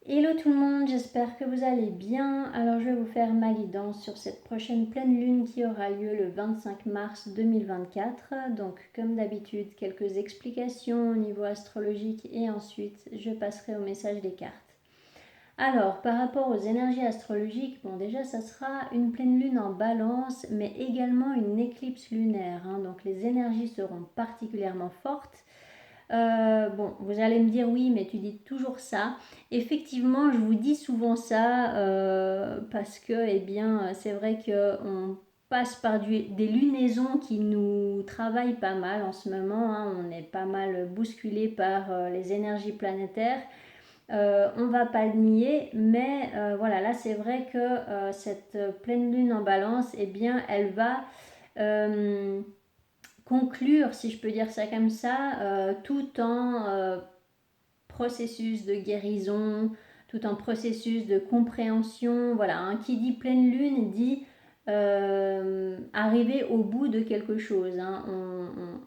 Hello tout le monde, j'espère que vous allez bien. Alors je vais vous faire ma guidance sur cette prochaine pleine lune qui aura lieu le 25 mars 2024. Donc comme d'habitude, quelques explications au niveau astrologique et ensuite je passerai au message des cartes. Alors par rapport aux énergies astrologiques, bon déjà ça sera une pleine lune en balance mais également une éclipse lunaire. Donc les énergies seront particulièrement fortes. Bon, vous allez me dire oui, mais tu dis toujours ça. Effectivement, je vous dis souvent ça parce que, eh bien, c'est vrai qu'on passe par des lunaisons qui nous travaillent pas mal en ce moment. On est pas mal bousculé par les énergies planétaires. On va pas le nier, mais voilà, là c'est vrai que cette pleine lune en balance, eh bien, elle va conclure, si je peux dire ça comme ça, tout en processus de guérison, tout en processus de compréhension. Voilà, qui dit pleine lune dit arriver au bout de quelque chose.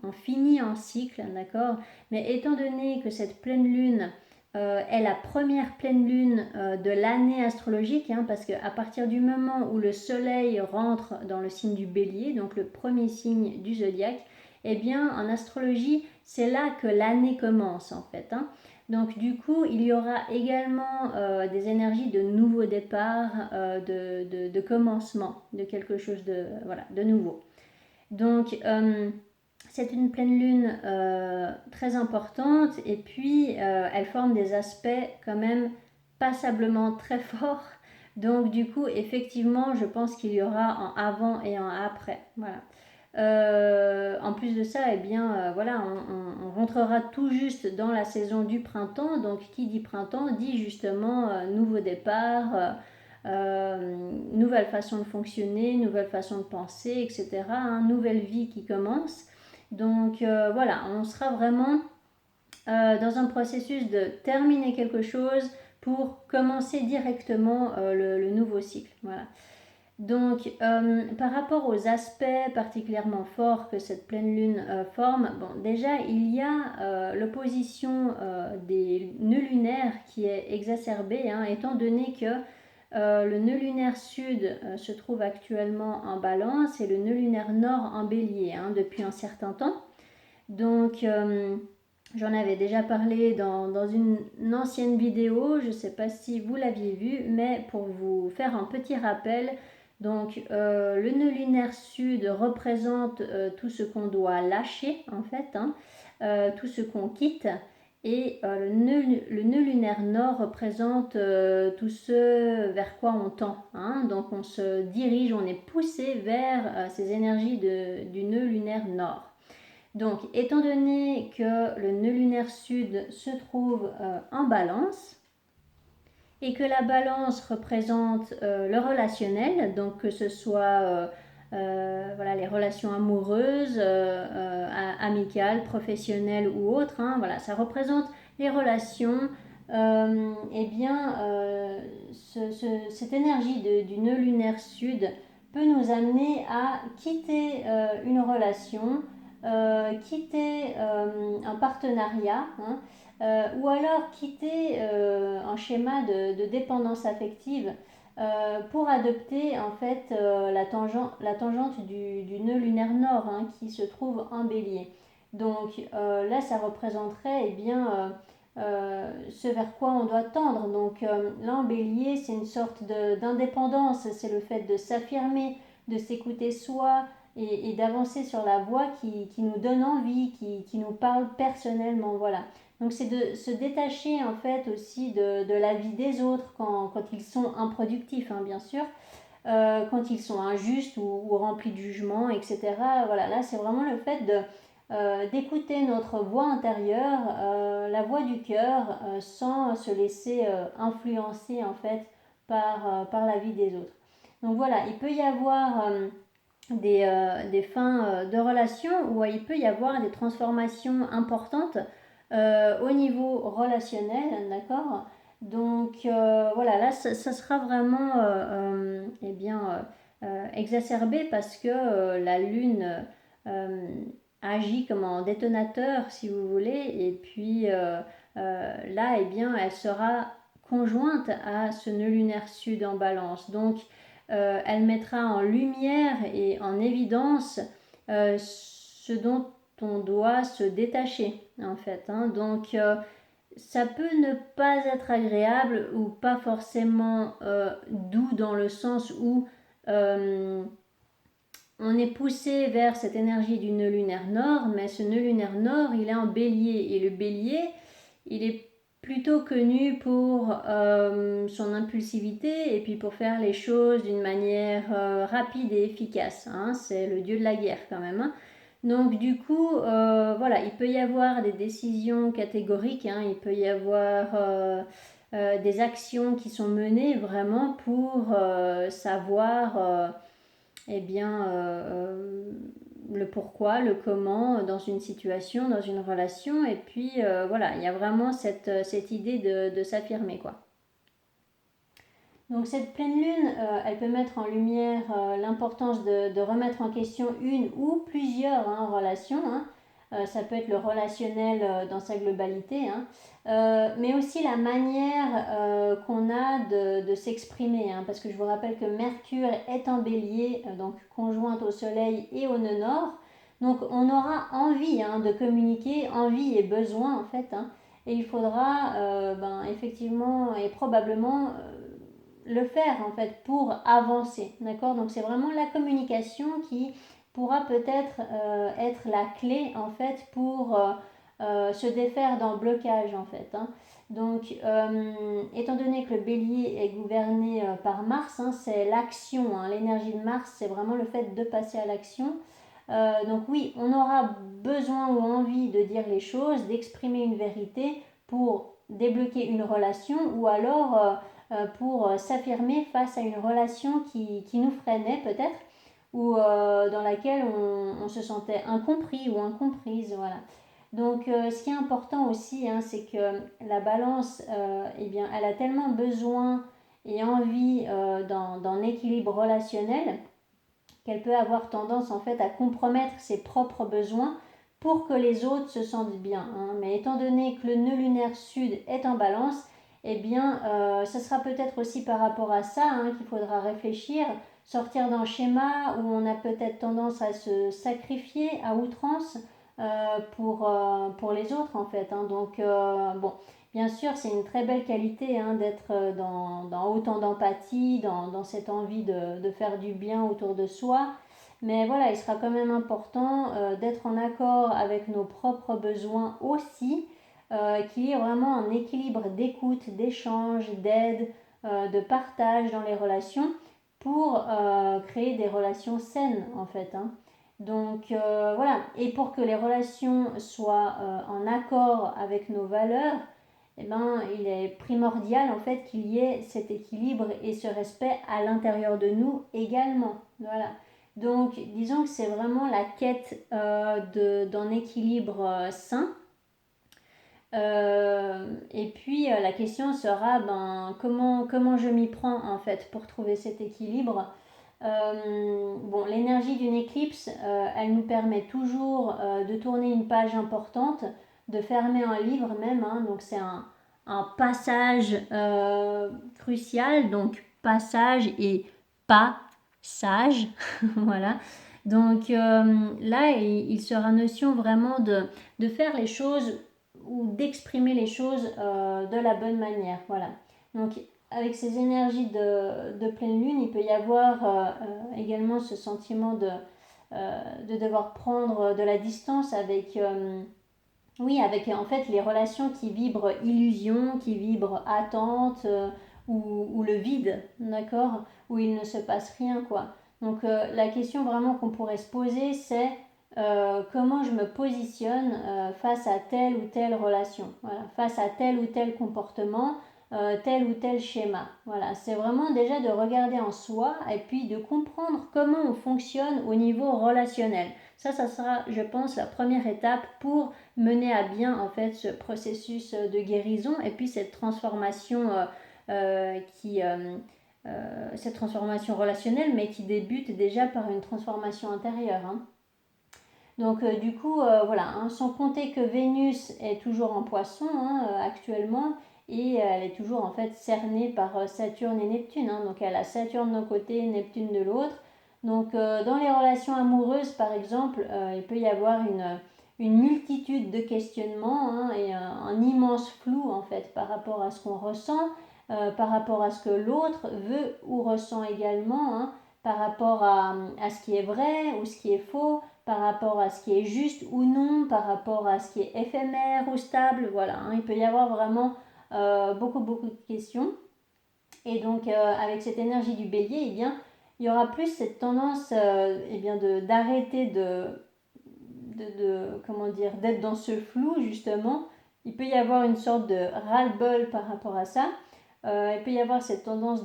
On finit un cycle, d'accord. Mais étant donné que cette pleine lune est la première pleine lune de l'année astrologique, parce qu'à partir du moment où le soleil rentre dans le signe du bélier, donc le premier signe du zodiaque, eh bien en astrologie c'est là que l'année commence en fait. Donc du coup il y aura également des énergies de nouveau départ, de commencement, de quelque chose de nouveau. Donc c'est une pleine lune très importante et puis elle forme des aspects quand même passablement très forts. Donc du coup effectivement je pense qu'il y aura en avant et en après. Voilà. En plus de ça, eh bien, voilà, on rentrera tout juste dans la saison du printemps. Donc, qui dit printemps dit justement nouveau départ, nouvelle façon de fonctionner, nouvelle façon de penser, etc. Nouvelle vie qui commence. Donc, voilà, on sera vraiment dans un processus de terminer quelque chose pour commencer directement le nouveau cycle. Voilà. Donc, par rapport aux aspects particulièrement forts que cette pleine lune forme, bon, déjà, il y a l'opposition des nœuds lunaires qui est exacerbée, étant donné que le nœud lunaire sud se trouve actuellement en balance et le nœud lunaire nord en bélier depuis un certain temps. Donc, j'en avais déjà parlé dans une ancienne vidéo, je ne sais pas si vous l'aviez vu, mais pour vous faire un petit rappel, donc le nœud lunaire sud représente tout ce qu'on doit lâcher en fait, tout ce qu'on quitte. Et le nœud lunaire nord représente tout ce vers quoi on tend. Donc on se dirige, on est poussé vers ces énergies du nœud lunaire nord. Donc, étant donné que le nœud lunaire sud se trouve en balance et que la balance représente le relationnel, donc que ce soit voilà, les relations amoureuses, amicales, professionnelles ou autres, voilà, ça représente les relations. Eh bien, cette énergie du nœud lunaire sud peut nous amener à quitter une relation, quitter un partenariat, ou alors quitter un schéma de dépendance affective pour adopter en fait la tangente du nœud lunaire nord qui se trouve en bélier. Donc là, ça représenterait ce vers quoi on doit tendre. Donc là, en bélier, c'est une sorte d'indépendance, c'est le fait de s'affirmer, de s'écouter soi et d'avancer sur la voie qui nous donne envie, qui nous parle personnellement. Voilà. Donc c'est de se détacher en fait aussi de la vie des autres quand ils sont improductifs, bien sûr, quand ils sont injustes ou remplis de jugements, etc. Voilà, là c'est vraiment le fait d'écouter notre voix intérieure, la voix du cœur, sans se laisser influencer en fait par la vie des autres. Donc voilà, il peut y avoir des fins de relations où il peut y avoir des transformations importantes au niveau relationnel, d'accord. Donc voilà, là ça sera vraiment exacerbé parce que la lune agit comme un détonateur si vous voulez, et puis là elle sera conjointe à ce nœud lunaire sud en balance. Donc, elle mettra en lumière et en évidence ce dont on doit se détacher, en fait. Donc, ça peut ne pas être agréable ou pas forcément doux dans le sens où on est poussé vers cette énergie du nœud lunaire nord, mais ce nœud lunaire nord, il est en bélier. Et le bélier, il est plutôt connu pour son impulsivité et puis pour faire les choses d'une manière rapide et efficace. C'est le dieu de la guerre quand même. Donc du coup, voilà, il peut y avoir des décisions catégoriques, il peut y avoir des actions qui sont menées vraiment pour savoir eh bien, le pourquoi, le comment dans une situation, dans une relation. Et puis voilà, il y a vraiment cette idée de s'affirmer, quoi. Donc cette pleine lune, elle peut mettre en lumière l'importance de remettre en question une ou plusieurs relations. Ça peut être le relationnel dans sa globalité, mais aussi la manière qu'on a de s'exprimer. Parce que je vous rappelle que Mercure est en bélier, donc conjointe au soleil et au nœud nord. Donc on aura envie de communiquer, envie et besoin en fait. Et il faudra effectivement et probablement le faire en fait pour avancer, d'accord. Donc c'est vraiment la communication qui pourra peut-être être la clé en fait pour se défaire d'un blocage en fait. Donc étant donné que le bélier est gouverné par Mars, c'est l'action, l'énergie de Mars, c'est vraiment le fait de passer à l'action. Donc oui, on aura besoin ou envie de dire les choses, d'exprimer une vérité pour débloquer une relation ou alors pour s'affirmer face à une relation qui nous freinait peut-être ou dans laquelle on se sentait incompris ou incomprise. Voilà. Donc ce qui est important aussi, c'est que la balance, elle a tellement besoin et envie d'un équilibre relationnel qu'elle peut avoir tendance en fait à compromettre ses propres besoins pour que les autres se sentent bien. Mais étant donné que le nœud lunaire sud est en balance, ce sera peut-être aussi par rapport à ça qu'il faudra réfléchir, sortir d'un schéma où on a peut-être tendance à se sacrifier à outrance pour les autres en fait. Donc bon, bien sûr c'est une très belle qualité d'être dans autant d'empathie, dans cette envie de faire du bien autour de soi. Mais voilà, il sera quand même important d'être en accord avec nos propres besoins aussi, qu'il y ait vraiment un équilibre d'écoute, d'échange, d'aide, de partage dans les relations pour créer des relations saines en fait. Donc voilà, et pour que les relations soient en accord avec nos valeurs, il est primordial en fait qu'il y ait cet équilibre et ce respect à l'intérieur de nous également. Voilà. Donc disons que c'est vraiment la quête d'un équilibre sain. Et puis la question sera comment je m'y prends en fait pour trouver cet équilibre. L'énergie d'une éclipse, elle nous permet toujours de tourner une page importante, de fermer un livre même, donc c'est un passage crucial, donc passage et pas sage, voilà. Donc là, il sera notion vraiment de faire les choses ou d'exprimer les choses de la bonne manière, voilà. Donc avec ces énergies de pleine lune, il peut y avoir également ce sentiment de devoir prendre de la distance avec avec en fait les relations qui vibrent illusion, qui vibrent attente ou le vide, d'accord, où il ne se passe rien, quoi. Donc la question vraiment qu'on pourrait se poser, c'est comment je me positionne face à telle ou telle relation, voilà, face à tel ou tel comportement, tel ou tel schéma. Voilà, c'est vraiment déjà de regarder en soi et puis de comprendre comment on fonctionne au niveau relationnel. Ça sera, je pense, la première étape pour mener à bien en fait ce processus de guérison et puis cette transformation cette transformation relationnelle, mais qui débute déjà par une transformation intérieure. Donc du coup, voilà, sans compter que Vénus est toujours en poisson actuellement et elle est toujours en fait cernée par Saturne et Neptune, hein. Donc elle a Saturne d'un côté, Neptune de l'autre. Donc dans les relations amoureuses par exemple, il peut y avoir une multitude de questionnements, hein, et un immense flou en fait par rapport à ce qu'on ressent, par rapport à ce que l'autre veut ou ressent également, hein, par rapport à ce qui est vrai ou ce qui est faux, par rapport à ce qui est juste ou non, par rapport à ce qui est éphémère ou stable. Voilà, hein, il peut y avoir vraiment beaucoup de questions. Et donc avec cette énergie du bélier, eh bien, il y aura plus cette tendance eh bien, d'arrêter comment dire, d'être dans ce flou justement. Il peut y avoir une sorte de ras-le-bol par rapport à ça. Il peut y avoir cette tendance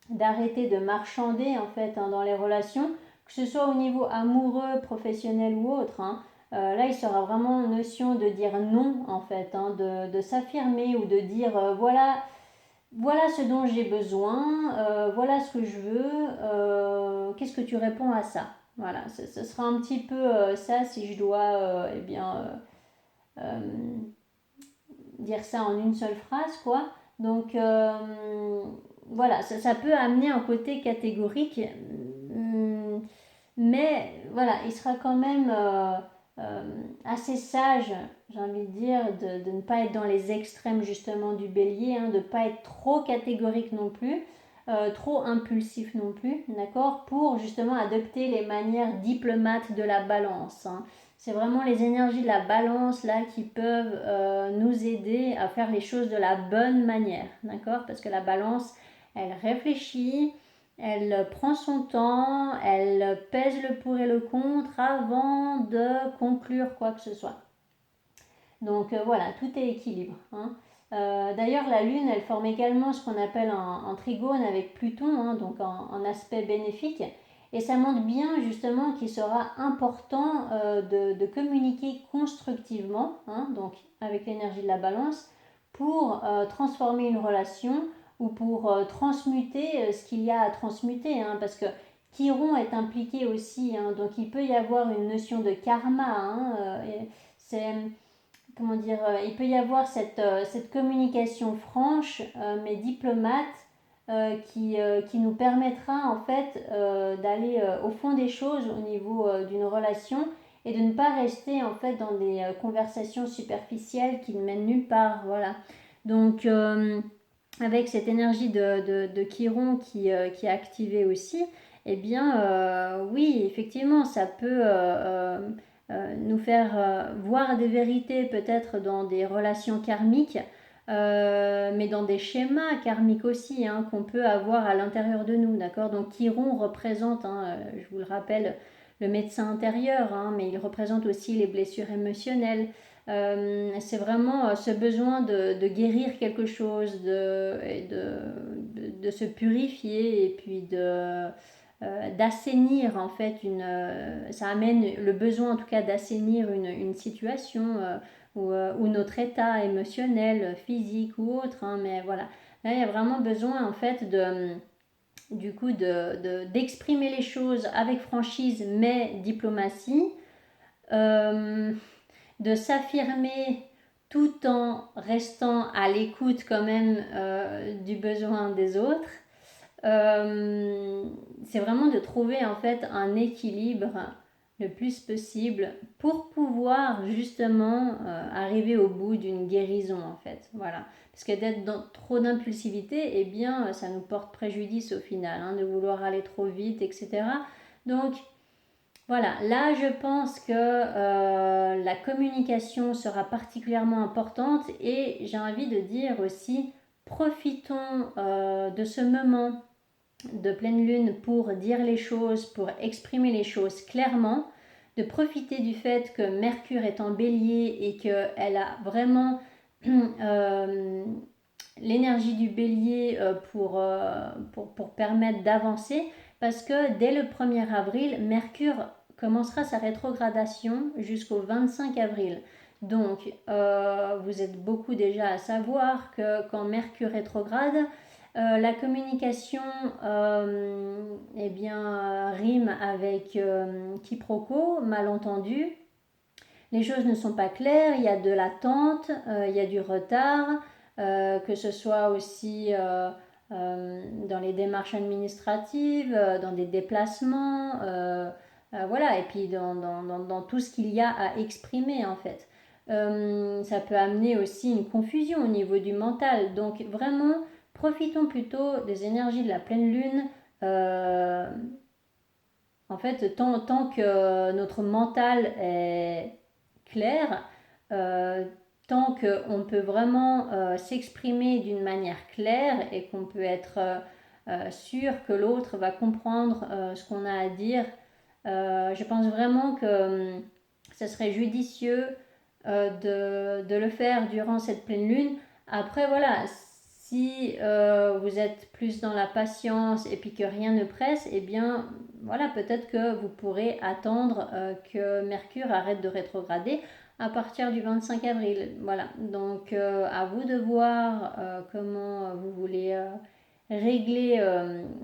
d'arrêter de marchander en fait, hein, dans les relations, que ce soit au niveau amoureux, professionnel ou autre, hein. Là il sera vraiment notion de dire non en fait, hein, de s'affirmer ou de dire voilà ce dont j'ai besoin, voilà ce que je veux, qu'est-ce que tu réponds à ça. Voilà, ce sera un petit peu ça si je dois eh bien, euh, dire ça en une seule phrase, quoi. Donc voilà, ça peut amener un côté catégorique, mais voilà, il sera quand même assez sage, j'ai envie de dire, de ne pas être dans les extrêmes justement du bélier, hein, de ne pas être trop catégorique non plus, trop impulsif non plus, d'accord, pour justement adopter les manières diplomates de la balance, hein. C'est vraiment les énergies de la balance là qui peuvent nous aider à faire les choses de la bonne manière, d'accord, parce que la balance, elle réfléchit, elle prend son temps, elle pèse le pour et le contre avant de conclure quoi que ce soit. Donc voilà, tout est équilibre, hein. D'ailleurs, la Lune, elle forme également ce qu'on appelle un trigone avec Pluton, hein, donc en aspect bénéfique. Et ça montre bien justement qu'il sera important de communiquer constructivement, hein, donc avec l'énergie de la balance, pour transformer une relation ou pour transmuter ce qu'il y a à transmuter, hein, parce que Chiron est impliqué aussi, hein, donc il peut y avoir une notion de karma, hein, c'est comment dire, il peut y avoir cette communication franche mais diplomate qui nous permettra en fait d'aller au fond des choses au niveau d'une relation et de ne pas rester en fait dans des conversations superficielles qui ne mènent nulle part. Voilà. Donc avec cette énergie de Chiron qui est activée aussi, eh bien oui, effectivement, ça peut nous faire voir des vérités peut-être dans des relations karmiques, mais dans des schémas karmiques aussi, hein, qu'on peut avoir à l'intérieur de nous, d'accord. Donc Chiron représente, hein, je vous le rappelle, le médecin intérieur, hein, mais il représente aussi les blessures émotionnelles. C'est vraiment ce besoin de guérir quelque chose, de se purifier et puis d'assainir en fait ça amène le besoin en tout cas d'assainir une situation ou notre état émotionnel, physique ou autre, hein, mais voilà, là il y a vraiment besoin en fait du coup d'exprimer les choses avec franchise mais diplomatie, de s'affirmer tout en restant à l'écoute quand même du besoin des autres. C'est vraiment de trouver en fait un équilibre le plus possible pour pouvoir justement arriver au bout d'une guérison en fait. Voilà. Parce que d'être dans trop d'impulsivité, eh bien ça nous porte préjudice au final, hein, de vouloir aller trop vite, etc. Donc voilà, là je pense que la communication sera particulièrement importante et j'ai envie de dire aussi, profitons de ce moment de pleine lune pour dire les choses, pour exprimer les choses clairement, de profiter du fait que Mercure est en bélier et qu'elle a vraiment l'énergie du bélier pour permettre d'avancer, parce que dès le 1er avril, Mercure commencera sa rétrogradation jusqu'au 25 avril. Donc, vous êtes beaucoup déjà à savoir que quand Mercure rétrograde, la communication eh bien, rime avec quiproquo, malentendu. Les choses ne sont pas claires, il y a de l'attente, il y a du retard. que ce soit aussi dans les démarches administratives, dans des déplacements, voilà, et puis dans tout ce qu'il y a à exprimer en fait. Ça peut amener aussi une confusion au niveau du mental. Donc vraiment, profitons plutôt des énergies de la pleine lune. euh, En fait, tant que notre mental est clair, euh, tant qu'on peut vraiment s'exprimer d'une manière claire et qu'on peut être sûr que l'autre va comprendre ce qu'on a à dire, je pense vraiment que ce serait judicieux de le faire durant cette pleine lune. Après, voilà, si vous êtes plus dans la patience et puis que rien ne presse, eh bien, voilà, peut-être que vous pourrez attendre que Mercure arrête de rétrograder à partir du 25 avril. Voilà, donc à vous de voir comment vous voulez régler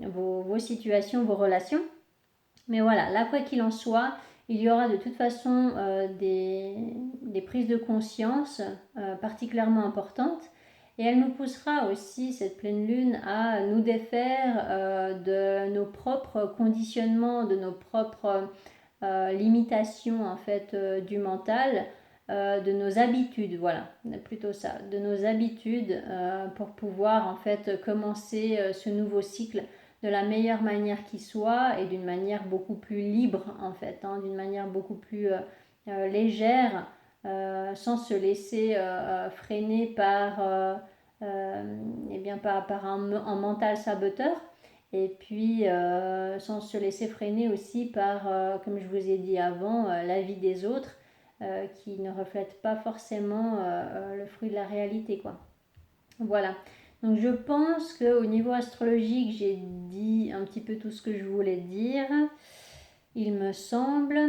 vos situations, vos relations. Mais voilà, là, quoi qu'il en soit, il y aura de toute façon des prises de conscience particulièrement importantes. Et elle nous poussera aussi, cette pleine lune, à nous défaire de nos propres conditionnements, de nos propres limitations en fait du mental, de nos habitudes, voilà, plutôt ça, de nos habitudes pour pouvoir en fait commencer ce nouveau cycle de la meilleure manière qui soit et d'une manière beaucoup plus libre en fait, hein, d'une manière beaucoup plus légère, sans se laisser freiner eh bien, par un mental saboteur. Et puis, sans se laisser freiner aussi par, comme je vous ai dit avant, l'avis des autres qui ne reflètent pas forcément le fruit de la réalité, quoi. Voilà. Donc je pense qu'au niveau astrologique, j'ai dit un petit peu tout ce que je voulais dire, il me semble.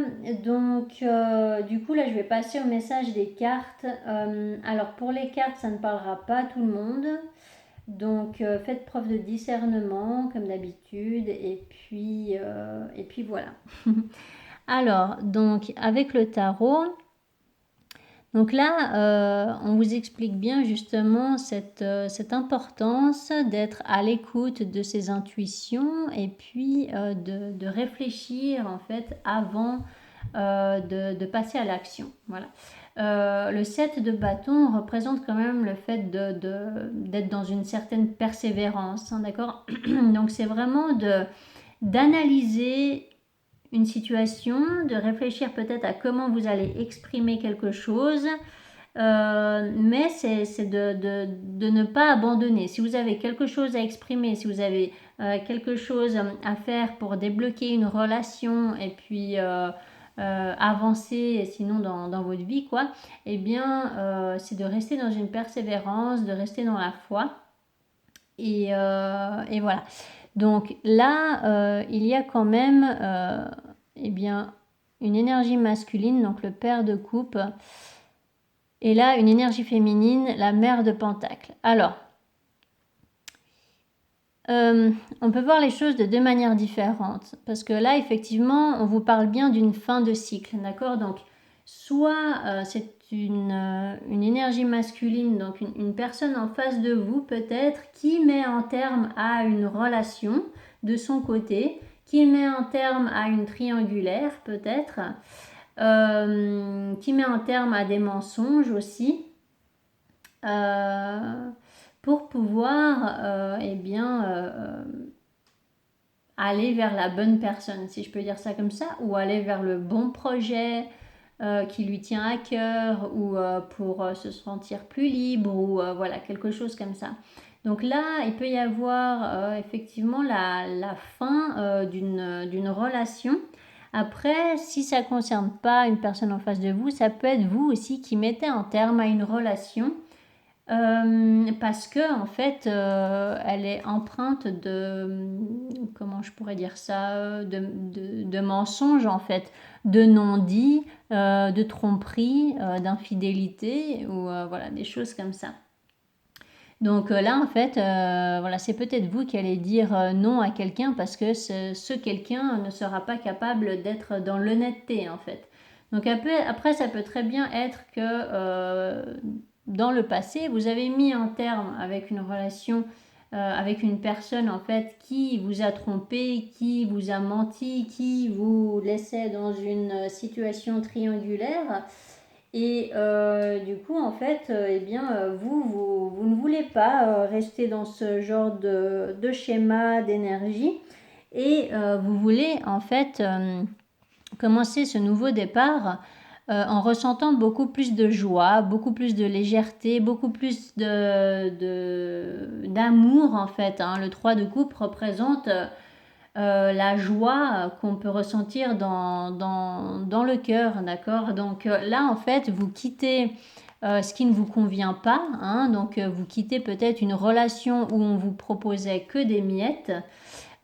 Donc du coup là, je vais passer au message des cartes. Alors pour les cartes, ça ne parlera pas à tout le monde. Donc faites preuve de discernement comme d'habitude et puis voilà. Alors donc avec le tarot, donc là, on vous explique bien justement cette importance d'être à l'écoute de ses intuitions et puis de réfléchir en fait avant de passer à l'action. Voilà. Le 7 de bâton représente quand même le fait d'être dans une certaine persévérance, hein, d'accord. Donc c'est vraiment d'analyser une situation, de réfléchir peut-être à comment vous allez exprimer quelque chose, mais c'est de ne pas abandonner. Si vous avez quelque chose à exprimer, si vous avez quelque chose à faire pour débloquer une relation et puis avancer sinon dans votre vie, quoi, eh bien c'est de rester dans une persévérance, de rester dans la foi. Et voilà. Donc là, il y a quand même eh bien, une énergie masculine, donc le père de coupe, et là, une énergie féminine, la mère de pentacle. Alors, on peut voir les choses de deux manières différentes, parce que là, effectivement, on vous parle bien d'une fin de cycle, d'accord? Donc, soit c'est une énergie masculine, donc une personne en face de vous peut-être qui met un terme à une relation de son côté, qui met un terme à une triangulaire peut-être, qui met un terme à des mensonges aussi, pour pouvoir eh bien aller vers la bonne personne, si je peux dire ça comme ça, ou aller vers le bon projet qui lui tient à cœur, ou pour se sentir plus libre, ou voilà, quelque chose comme ça. Donc là, il peut y avoir effectivement la fin d'une relation. Après, si ça ne concerne pas une personne en face de vous, ça peut être vous aussi qui mettez un terme à une relation. Parce que en fait, elle est empreinte comment je pourrais dire ça, de mensonges en fait, de non-dits, de tromperies, d'infidélité ou voilà des choses comme ça. Donc là en fait, voilà, c'est peut-être vous qui allez dire non à quelqu'un parce que ce quelqu'un ne sera pas capable d'être dans l'honnêteté en fait. Donc après ça peut très bien être que dans le passé, vous avez mis un terme avec une relation, avec une personne en fait qui vous a trompé, qui vous a menti, qui vous laissait dans une situation triangulaire. Et du coup, en fait, eh bien, vous ne voulez pas rester dans ce genre de schéma d'énergie et vous voulez en fait commencer ce nouveau départ en ressentant beaucoup plus de joie, beaucoup plus de légèreté, beaucoup plus d'amour en fait. Hein. Le 3 de coupe représente la joie qu'on peut ressentir dans le cœur, d'accord? Donc là, en fait, vous quittez ce qui ne vous convient pas, hein, donc vous quittez peut-être une relation où on vous proposait que des miettes,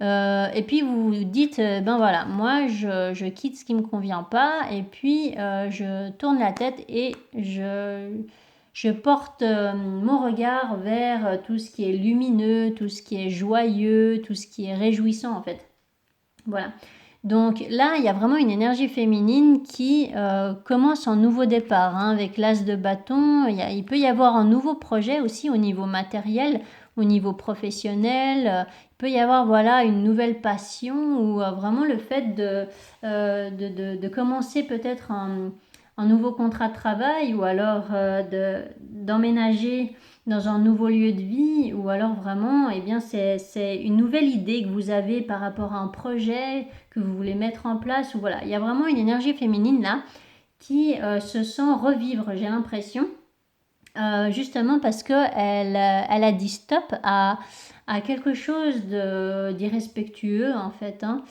et puis vous vous dites, ben voilà, moi je quitte ce qui ne me convient pas, et puis je tourne la tête et je porte mon regard vers tout ce qui est lumineux, tout ce qui est joyeux, tout ce qui est réjouissant en fait. Voilà. Donc là, il y a vraiment une énergie féminine qui commence un nouveau départ, hein, avec l'as de bâton. Il peut y avoir un nouveau projet aussi au niveau matériel, au niveau professionnel. Il peut y avoir voilà, une nouvelle passion ou vraiment le fait de commencer peut-être un nouveau contrat de travail ou alors d'emménager dans un nouveau lieu de vie ou alors vraiment, eh bien, c'est une nouvelle idée que vous avez par rapport à un projet que vous voulez mettre en place. Ou voilà, il y a vraiment une énergie féminine là qui se sent revivre, j'ai l'impression, justement parce qu'elle elle a dit stop à quelque chose d'irrespectueux en fait. Hein.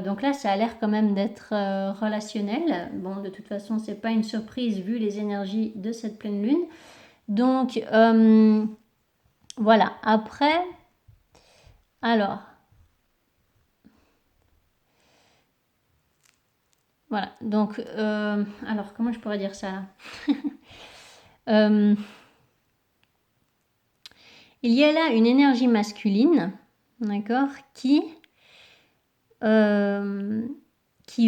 Donc là, ça a l'air quand même d'être relationnel. Bon, de toute façon, c'est pas une surprise vu les énergies de cette pleine lune. Donc, voilà. Après, alors, voilà. Donc, alors, comment je pourrais dire ça là Il y a là une énergie masculine, d'accord, qui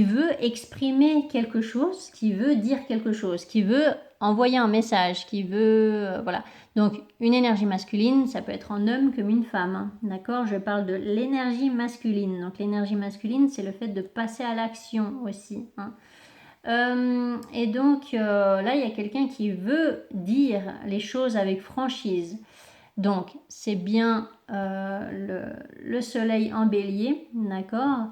veut exprimer quelque chose, qui veut dire quelque chose, qui veut envoyer un message, qui veut... voilà. Donc, une énergie masculine, ça peut être un homme comme une femme, hein, d'accord? Je parle de l'énergie masculine. Donc, l'énergie masculine, c'est le fait de passer à l'action aussi, hein. Et donc, là, il y a quelqu'un qui veut dire les choses avec franchise. Donc, c'est bien le soleil en bélier, d'accord,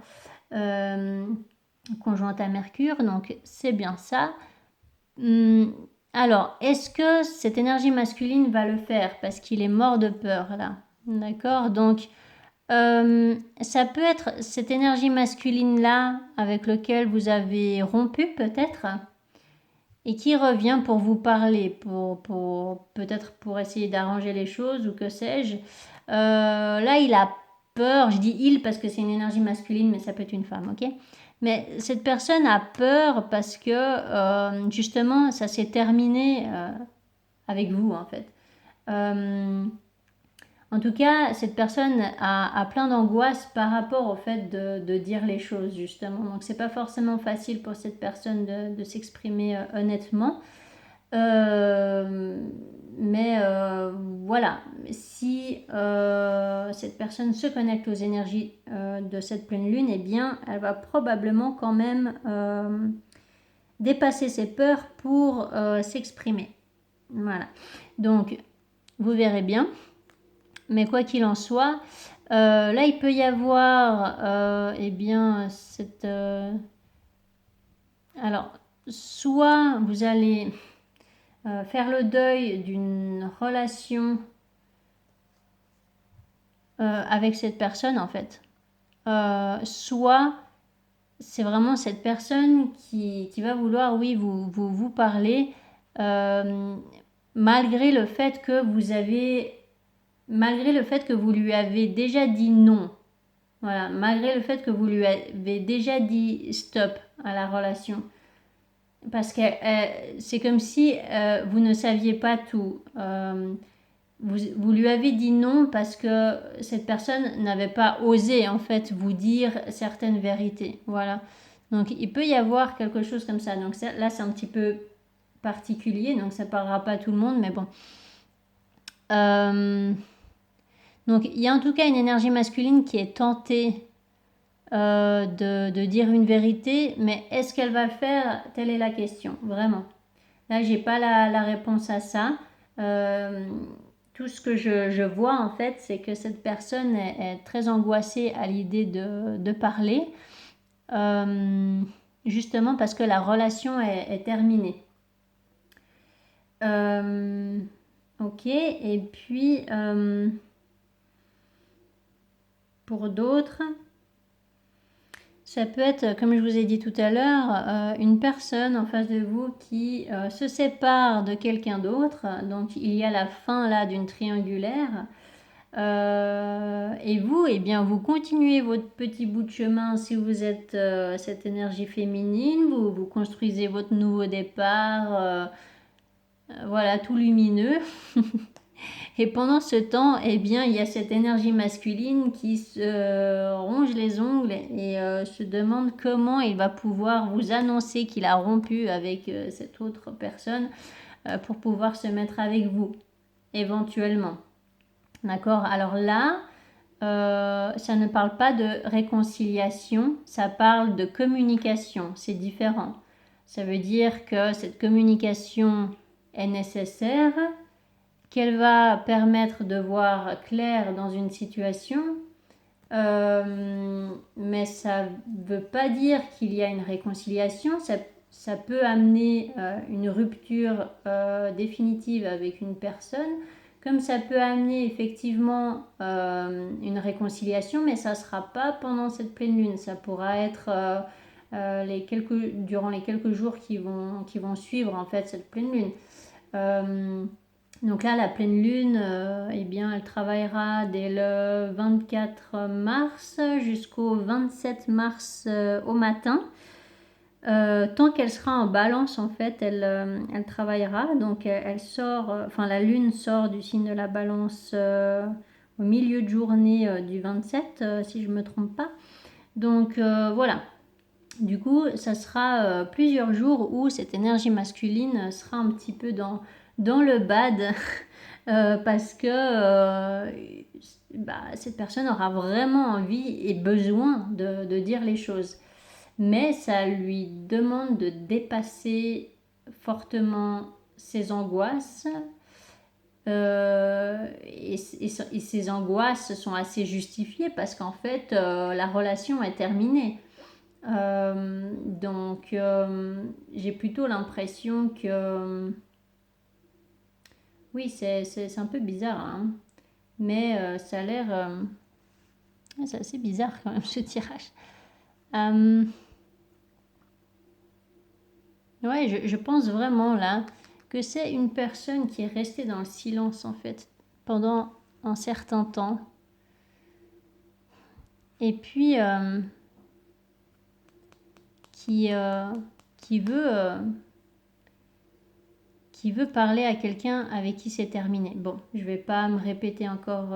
conjointe à Mercure, donc c'est bien ça. Alors, est-ce que cette énergie masculine va le faire parce qu'il est mort de peur là, d'accord? Donc, ça peut être cette énergie masculine là avec laquelle vous avez rompu peut-être et qui revient pour vous parler, peut-être pour essayer d'arranger les choses ou que sais-je. Là, il a peur, je dis il parce que c'est une énergie masculine, mais ça peut être une femme, ok? Mais cette personne a peur parce que justement, ça s'est terminé avec vous, en fait. En tout cas, cette personne a plein d'angoisse par rapport au fait de dire les choses, justement. Donc, c'est pas forcément facile pour cette personne de s'exprimer honnêtement. Mais voilà, si cette personne se connecte aux énergies de cette pleine lune, eh bien, elle va probablement quand même dépasser ses peurs pour s'exprimer. Voilà. Donc, vous verrez bien. Mais quoi qu'il en soit, là, il peut y avoir, eh bien, cette... alors, soit vous allez faire le deuil d'une relation avec cette personne, en fait. Soit c'est vraiment cette personne qui va vouloir, oui, vous parler, malgré le fait que malgré le fait que vous lui avez déjà dit non. Voilà, malgré le fait que vous lui avez déjà dit stop à la relation. Parce que c'est comme si vous ne saviez pas tout. Vous lui avez dit non parce que cette personne n'avait pas osé en fait vous dire certaines vérités. Voilà. Donc il peut y avoir quelque chose comme ça. Donc là c'est un petit peu particulier, donc ça parlera pas à tout le monde, mais bon. Donc il y a en tout cas une énergie masculine qui est tentée de dire une vérité, mais est-ce qu'elle va le faire? Telle est la question, vraiment. Là, j'ai pas la réponse à ça. Tout ce que je vois en fait, c'est que cette personne est très angoissée à l'idée de parler, justement parce que la relation est terminée. Ok, et puis pour d'autres, ça peut être, comme je vous ai dit tout à l'heure, une personne en face de vous qui se sépare de quelqu'un d'autre. Donc il y a la fin là d'une triangulaire. Et vous, eh bien, vous continuez votre petit bout de chemin si vous êtes cette énergie féminine. Vous construisez votre nouveau départ, voilà, tout lumineux. Et pendant ce temps, eh bien, il y a cette énergie masculine qui se ronge les ongles et se demande comment il va pouvoir vous annoncer qu'il a rompu avec cette autre personne pour pouvoir se mettre avec vous, éventuellement. D'accord? Alors là, ça ne parle pas de réconciliation, ça parle de communication. C'est différent. Ça veut dire que cette communication est nécessaire, qu'elle va permettre de voir clair dans une situation, mais ça ne veut pas dire qu'il y a une réconciliation. Ça peut amener une rupture définitive avec une personne, comme ça peut amener effectivement une réconciliation, mais ça ne sera pas pendant cette pleine lune. Ça pourra être durant les quelques jours qui vont suivre en fait cette pleine lune. Donc là, la pleine lune, eh bien, elle travaillera dès le 24 mars jusqu'au 27 mars au matin. Tant qu'elle sera en balance, en fait, elle travaillera. Donc, elle sort, la lune sort du signe de la balance au milieu de journée du 27, si je ne me trompe pas. Donc, voilà. Du coup, ça sera plusieurs jours où cette énergie masculine sera un petit peu dans le bad parce que cette personne aura vraiment envie et besoin de dire les choses. Mais ça lui demande de dépasser fortement ses angoisses. Et ces angoisses sont assez justifiées parce qu'en fait, la relation est terminée. Donc, j'ai plutôt l'impression que... oui, c'est un peu bizarre, hein, mais ça a l'air... c'est assez bizarre quand même ce tirage. Ouais, je pense vraiment là que c'est une personne qui est restée dans le silence en fait pendant un certain temps. Et puis qui veut parler à quelqu'un avec qui c'est terminé. Bon, je vais pas me répéter encore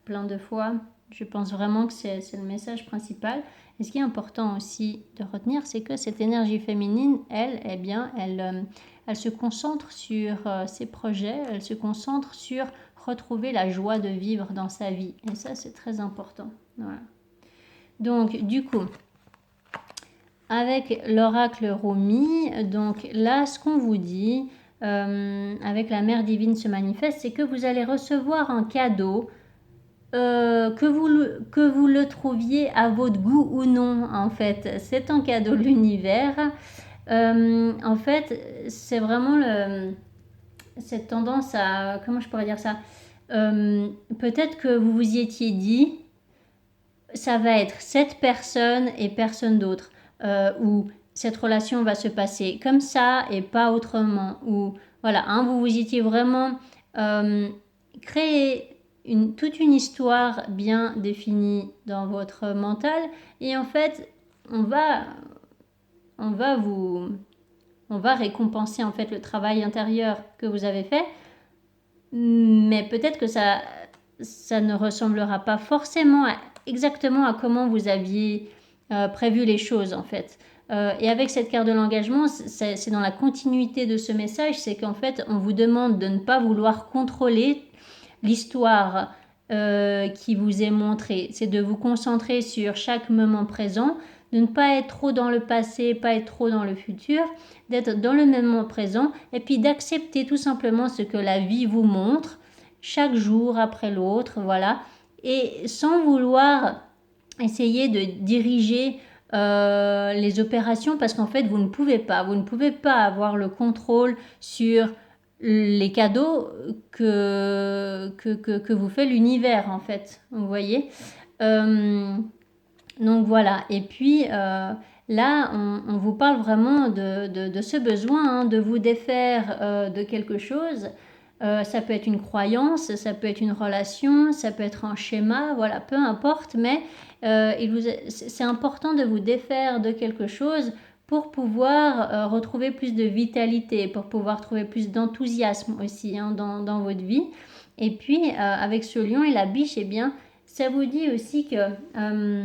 plein de fois. Je pense vraiment que c'est le message principal. Et ce qui est important aussi de retenir, c'est que cette énergie féminine, elle, eh bien, elle se concentre sur ses projets, elle se concentre sur retrouver la joie de vivre dans sa vie. Et ça, c'est très important. Voilà. Donc, du coup, avec l'oracle Romy, donc là, ce qu'on vous dit, avec la mère divine se manifeste, c'est que vous allez recevoir un cadeau, que vous le trouviez à votre goût ou non, en fait. C'est un cadeau de l'univers. En fait, c'est vraiment cette tendance à... Comment je pourrais dire ça? Peut-être que vous vous y étiez dit, ça va être cette personne et personne d'autre. Où cette relation va se passer comme ça et pas autrement. Ou voilà, hein, vous vous étiez vraiment créé toute une histoire bien définie dans votre mental. Et en fait, on va récompenser en fait le travail intérieur que vous avez fait. Mais peut-être que ça ne ressemblera pas forcément exactement à comment vous aviez prévu les choses en fait. Et avec cette carte de l'engagement, c'est dans la continuité de ce message, c'est qu'en fait, on vous demande de ne pas vouloir contrôler l'histoire qui vous est montrée. C'est de vous concentrer sur chaque moment présent, de ne pas être trop dans le passé, pas être trop dans le futur, d'être dans le moment présent et puis d'accepter tout simplement ce que la vie vous montre chaque jour après l'autre, voilà, et sans vouloir essayer de diriger les opérations parce qu'en fait vous ne pouvez pas avoir le contrôle sur les cadeaux que vous fait l'univers en fait, vous voyez. Donc voilà, et puis là on vous parle vraiment de ce besoin hein, de vous défaire de quelque chose. Ça peut être une croyance, ça peut être une relation, ça peut être un schéma, voilà, peu importe, mais c'est important de vous défaire de quelque chose pour pouvoir retrouver plus de vitalité, pour pouvoir trouver plus d'enthousiasme aussi hein, dans votre vie. Et puis, avec ce lion et la biche, eh bien, ça vous dit aussi que...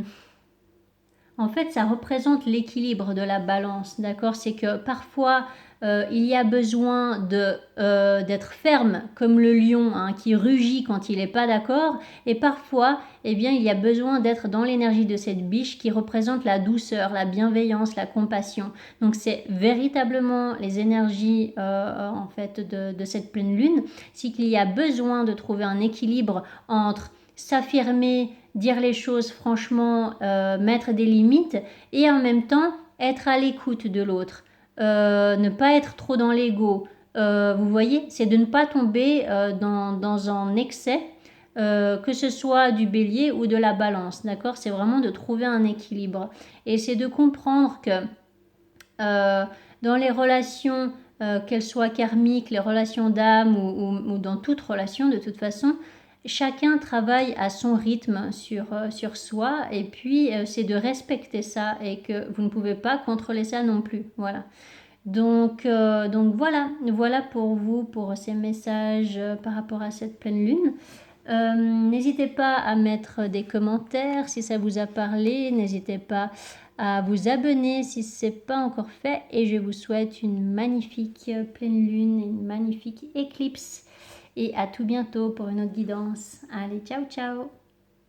en fait, ça représente l'équilibre de la balance, d'accord? C'est que parfois, il y a besoin d'être ferme comme le lion hein, qui rugit quand il n'est pas d'accord. Et parfois, eh bien, il y a besoin d'être dans l'énergie de cette biche qui représente la douceur, la bienveillance, la compassion. Donc, c'est véritablement les énergies en fait de cette pleine lune. C'est qu'il y a besoin de trouver un équilibre entre s'affirmer, dire les choses franchement, mettre des limites et en même temps être à l'écoute de l'autre. Ne pas être trop dans l'ego. Vous voyez, c'est de ne pas tomber dans un excès, que ce soit du bélier ou de la balance, d'accord? C'est vraiment de trouver un équilibre. Et c'est de comprendre que dans les relations, qu'elles soient karmiques, les relations d'âme ou dans toute relation de toute façon, chacun travaille à son rythme sur soi et puis c'est de respecter ça et que vous ne pouvez pas contrôler ça non plus. Voilà. Donc voilà pour vous, pour ces messages par rapport à cette pleine lune. N'hésitez pas à mettre des commentaires si ça vous a parlé. N'hésitez pas à vous abonner si ce n'est pas encore fait. Et je vous souhaite une magnifique pleine lune, une magnifique éclipse. Et à tout bientôt pour une autre guidance. Allez, ciao ciao!